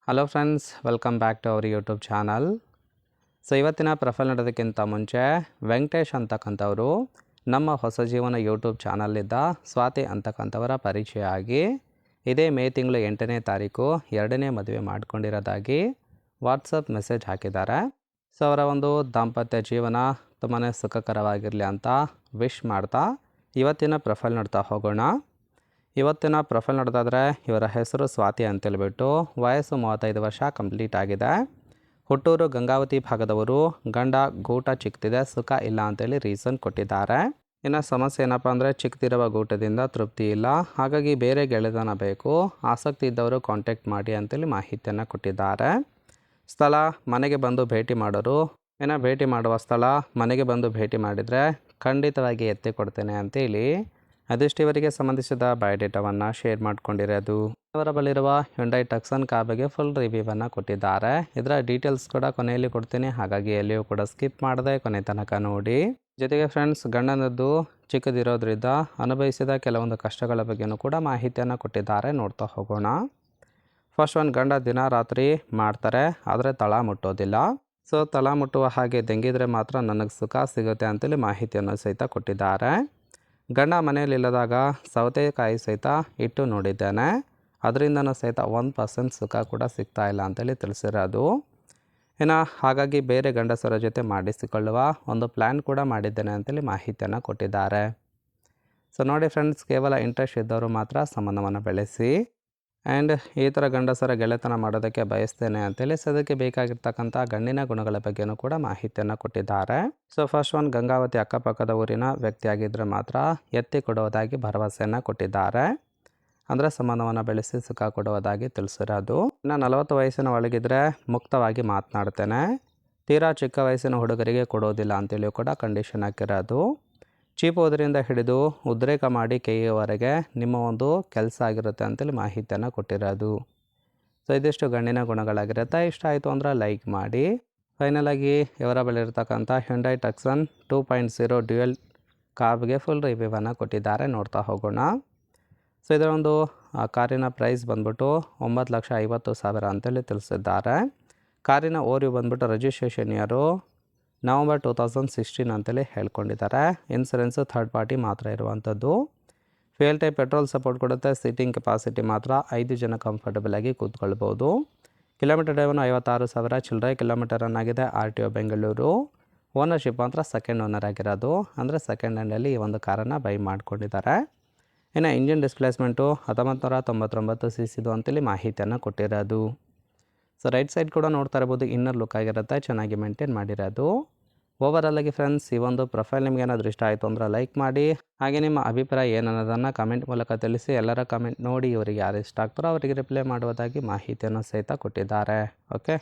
Hello friends, welcome back to our YouTube channel. So ಇವತ್ತಿನ profile ನೋಡೋದಕ್ಕಿಂತ ಮುಂಚೆ ವೆಂಕಟೇಶ್ ಅಂತಕ್ಕಂಥವರು ನಮ್ಮ ಹೊಸ ಜೀವನ ಯೂಟ್ಯೂಬ್ ಚಾನಲ್ಲಿದ್ದ ಸ್ವಾತಿ ಅಂತಕ್ಕಂಥವರ ಪರಿಚಯ ಆಗಿ ಇದೇ ಮೇ ತಿಂಗಳು 8ನೇ ತಾರೀಕು 2ನೇ ಮದುವೆ ಮಾಡ್ಕೊಂಡಿರೋದಾಗಿ ವಾಟ್ಸಪ್ ಮೆಸೇಜ್ ಹಾಕಿದ್ದಾರೆ. ಸೊ ಅವರ ಒಂದು ದಾಂಪತ್ಯ ಜೀವನ ತುಂಬಾ ಸುಖಕರವಾಗಿರಲಿ ಅಂತ ವಿಶ್ ಮಾಡ್ತಾ ಇವತ್ತಿನ ಪ್ರೊಫೈಲ್ ನೋಡ್ತಾ ಹೋಗೋಣ. ಇವತ್ತಿನ ಪ್ರೊಫೈಲ್ ನೋಡೋದಾದರೆ ಇವರ ಹೆಸರು ಸ್ವಾತಿ ಅಂತೇಳ್ಬಿಟ್ಟು, ವಯಸ್ಸು 35 ವರ್ಷ ಕಂಪ್ಲೀಟ್ ಆಗಿದೆ. ಹುಟ್ಟೂರು ಗಂಗಾವತಿ ಭಾಗದವರು. ಗಂಡ ಗೂಟ ಚಿಕ್ಕದಿದೆ, ಸುಖ ಇಲ್ಲ ಅಂತೇಳಿ ರೀಸನ್ ಕೊಟ್ಟಿದ್ದಾರೆ. ಇನ್ನು ಸಮಸ್ಯೆ ಏನಪ್ಪ ಅಂದರೆ ಚಿಕ್ಕದಿರುವ ಗೂಟದಿಂದ ತೃಪ್ತಿ ಇಲ್ಲ, ಹಾಗಾಗಿ ಬೇರೆ ಗೆಳೆತನ ಬೇಕು, ಆಸಕ್ತಿ ಇದ್ದವರು ಕಾಂಟ್ಯಾಕ್ಟ್ ಮಾಡಿ ಅಂತೇಳಿ ಮಾಹಿತಿಯನ್ನು ಕೊಟ್ಟಿದ್ದಾರೆ. ಸ್ಥಳ ಮನೆಗೆ ಬಂದು ಭೇಟಿ ಮಾಡೋರು. ಇನ್ನು ಭೇಟಿ ಮಾಡುವ ಸ್ಥಳ ಮನೆಗೆ ಬಂದು ಭೇಟಿ ಮಾಡಿದರೆ ಖಂಡಿತವಾಗಿ ಎತ್ತಿ ಕೊಡ್ತೇನೆ ಅಂತೇಳಿ ಅದಿಷ್ಟು ಇವರಿಗೆ ಸಂಬಂಧಿಸಿದ ಬಯೋಡೇಟಾವನ್ನು ಶೇರ್ ಮಾಡ್ಕೊಂಡಿರೋದು. ಇವರ ಬಳಿರುವ ಹ್ಯುಂಡೈ ಟಕ್ಸನ್ ಕಾರ್ ಬಗ್ಗೆ ಫುಲ್ ರಿವ್ಯೂವನ್ನು ಕೊಟ್ಟಿದ್ದಾರೆ. ಇದರ ಡೀಟೇಲ್ಸ್ ಕೂಡ ಕೊನೆಯಲ್ಲಿ ಕೊಡ್ತೀನಿ, ಹಾಗಾಗಿ ಎಲ್ಲಿಯೂ ಕೂಡ ಸ್ಕಿಪ್ ಮಾಡದೆ ಕೊನೆ ತನಕ ನೋಡಿ. ಜೊತೆಗೆ ಫ್ರೆಂಡ್ಸ್, ಗಂಡನದ್ದು ಚಿಕ್ಕದಿರೋದ್ರಿಂದ ಅನುಭವಿಸಿದ ಕೆಲವೊಂದು ಕಷ್ಟಗಳ ಬಗ್ಗೆಯೂ ಕೂಡ ಮಾಹಿತಿಯನ್ನು ಕೊಟ್ಟಿದ್ದಾರೆ. ನೋಡ್ತಾ ಹೋಗೋಣ. ಫಸ್ಟ್ ಒಂದು, ಗಂಡ ದಿನ ರಾತ್ರಿ ಮಾಡ್ತಾರೆ ಆದರೆ ತಳ ಮುಟ್ಟೋದಿಲ್ಲ. ಸೊ ತಳ ಮುಟ್ಟುವ ಹಾಗೆ ದೆಂಗಿದ್ರೆ ಮಾತ್ರ ನನಗೆ ಸುಖ ಸಿಗುತ್ತೆ ಅಂತೇಳಿ ಮಾಹಿತಿಯನ್ನು ಸಹಿತ ಕೊಟ್ಟಿದ್ದಾರೆ. ಗಂಡ ಮನೆಯಲ್ಲಿಲ್ಲದಾಗ ಸೌತೆಕಾಯಿ ಸಹಿತ ಇಟ್ಟು ನೋಡಿದ್ದೇನೆ, ಅದರಿಂದನೂ ಸಹಿತ 1% ಸುಖ ಕೂಡ ಸಿಗ್ತಾ ಇಲ್ಲ ಅಂತೇಳಿ ತಿಳಿಸಿರೋದು. ಇನ್ನು ಹಾಗಾಗಿ ಬೇರೆ ಗಂಡಸರ ಜೊತೆ ಮಾಡಿಸಿಕೊಳ್ಳುವ ಒಂದು ಪ್ಲ್ಯಾನ್ ಕೂಡ ಮಾಡಿದ್ದೇನೆ ಅಂತೇಳಿ ಮಾಹಿತಿಯನ್ನು ಕೊಟ್ಟಿದ್ದಾರೆ. ಸೊ ನೋಡಿ ಫ್ರೆಂಡ್ಸ್, ಕೇವಲ ಇಂಟ್ರೆಸ್ಟ್ ಇದ್ದವರು ಮಾತ್ರ ಸಂಬಂಧವನ್ನು ಬೆಳೆಸಿ. ಆ್ಯಂಡ್ ಈ ಥರ ಗಂಡಸರ ಗೆಳೆತನ ಮಾಡೋದಕ್ಕೆ ಬಯಸ್ತೇನೆ ಅಂತೇಳಿ ಅದಕ್ಕೆ ಬೇಕಾಗಿರ್ತಕ್ಕಂಥ ಗಂಡಿನ ಗುಣಗಳ ಬಗ್ಗೆಯೂ ಕೂಡ ಮಾಹಿತಿಯನ್ನು ಕೊಟ್ಟಿದ್ದಾರೆ. ಸೊ ಫಸ್ಟ್ ಒಂದು, ಗಂಗಾವತಿ ಅಕ್ಕಪಕ್ಕದ ಊರಿನ ವ್ಯಕ್ತಿಯಾಗಿದ್ದರೆ ಮಾತ್ರ ಎತ್ತಿ ಕೊಡುವುದಾಗಿ ಭರವಸೆಯನ್ನು ಕೊಟ್ಟಿದ್ದಾರೆ. ಅಂದರೆ ಸಂಬಂಧವನ್ನು ಬೆಳೆಸಿ ಸುಖ ಕೊಡುವುದಾಗಿ ತಿಳಿಸಿರೋದು. ಇನ್ನು 40 ವಯಸ್ಸಿನ ಒಳಗಿದ್ರೆ ಮುಕ್ತವಾಗಿ ಮಾತನಾಡ್ತೇನೆ, ತೀರಾ ಚಿಕ್ಕ ವಯಸ್ಸಿನ ಹುಡುಗರಿಗೆ ಕೊಡೋದಿಲ್ಲ ಅಂತೇಳಿ ಕೂಡ ಕಂಡೀಷನ್ ಹಾಕಿರೋದು. ಚೀಪೋದ್ರಿಂದ ಹಿಡಿದು ಉದ್ರೇಕ ಮಾಡಿ ಕೈಯವರೆಗೆ ನಿಮ್ಮ ಒಂದು ಕೆಲಸ ಆಗಿರುತ್ತೆ ಅಂತೇಳಿ ಮಾಹಿತಿಯನ್ನು ಕೊಟ್ಟಿರೋದು. ಸೊ ಇದಿಷ್ಟು ಗಂಡಿನ ಗುಣಗಳಾಗಿರುತ್ತೆ. ಇಷ್ಟ ಆಯಿತು ಅಂದರೆ ಲೈಕ್ ಮಾಡಿ. ಫೈನಲಾಗಿ ಇವರ ಬಳಿ ಇರತಕ್ಕಂಥ ಹ್ಯುಂಡೈ ಟಕ್ಸನ್ 2.0 ಡ್ಯುಯಲ್ ಕಾರ್ಗೆ ಫುಲ್ ರಿವ್ಯೂವನ್ನು ಕೊಟ್ಟಿದ್ದಾರೆ. ನೋಡ್ತಾ ಹೋಗೋಣ. ಸೊ ಇದರ ಒಂದು ಕಾರಿನ ಪ್ರೈಸ್ ಬಂದ್ಬಿಟ್ಟು 9,50,000 ಅಂತೇಳಿ ತಿಳಿಸಿದ್ದಾರೆ. ಕಾರಿನ ಓರಿಯು ಬಂದ್ಬಿಟ್ಟು ರಿಜಿಸ್ಟ್ರೇಷನ್ ಇಯರು ನವಂಬರ್ 2016 ಅಂತೇಳಿ ಹೇಳ್ಕೊಂಡಿದ್ದಾರೆ. ಇನ್ಸೂರೆನ್ಸು ಥರ್ಡ್ ಪಾರ್ಟಿ ಮಾತ್ರ ಇರುವಂಥದ್ದು. ಫ್ಯೂಯಲ್ ಟೈಪ್ ಪೆಟ್ರೋಲ್ ಸಪೋರ್ಟ್ ಕೊಡುತ್ತೆ. ಸೀಟಿಂಗ್ ಕೆಪಾಸಿಟಿ ಮಾತ್ರ 5 ಜನ ಕಂಫರ್ಟಬಲ್ ಆಗಿ ಕೂತ್ಕೊಳ್ಬೋದು. ಕಿಲೋಮೀಟರ್ ಡ್ರೈವನು 56,000 ಚಿಲ್ಲರೆ ಕಿಲೋಮೀಟರ್ ರನ್ ಆಗಿದೆ. RTO ಬೆಂಗಳೂರು. ಓನರ್ಶಿಪ್ ಮಾತ್ರ ಸೆಕೆಂಡ್ ಓನರ್ ಆಗಿರೋದು, ಅಂದರೆ ಸೆಕೆಂಡ್ ಹ್ಯಾಂಡಲ್ಲಿ ಈ ಒಂದು ಕಾರನ್ನು ಬೈ ಮಾಡ್ಕೊಂಡಿದ್ದಾರೆ. ಇನ್ನು ಇಂಜಿನ್ ಡಿಸ್ಪ್ಲೇಸ್ಮೆಂಟು 1999 cc ಅಂತೇಳಿ ಮಾಹಿತಿಯನ್ನು ಕೊಟ್ಟಿರೋದು. ಸೊ ರೈಟ್ ಸೈಡ್ ಕೂಡ ನೋಡ್ತಾ ಇರ್ಬೋದು, ಇನ್ನರ್ ಲುಕ್ ಆಗಿರುತ್ತೆ, ಚೆನ್ನಾಗಿ ಮೇಂಟೈನ್ ಮಾಡಿರೋದು. ಓವರಾಲಾಗಿ ಫ್ರೆಂಡ್ಸ್, ಈ ಒಂದು ಪ್ರೊಫೈಲ್ ನಿಮ್ಗೆ ಏನಾದರೂ ಇಷ್ಟ ಆಯಿತು ಅಂದರೆ ಲೈಕ್ ಮಾಡಿ. ಹಾಗೆ ನಿಮ್ಮ ಅಭಿಪ್ರಾಯ ಏನನ್ನೋದನ್ನು ಕಮೆಂಟ್ ಮೂಲಕ ತಿಳಿಸಿ. ಎಲ್ಲರ ಕಮೆಂಟ್ ನೋಡಿ ಇವರಿಗೆ ಯಾರು ಇಷ್ಟ ಆಗ್ತಾರೋ ಅವರಿಗೆ ರಿಪ್ಲೈ ಮಾಡುವುದಾಗಿ ಮಾಹಿತಿಯನ್ನು ಸಹಿತ ಕೊಟ್ಟಿದ್ದಾರೆ. ಓಕೆ.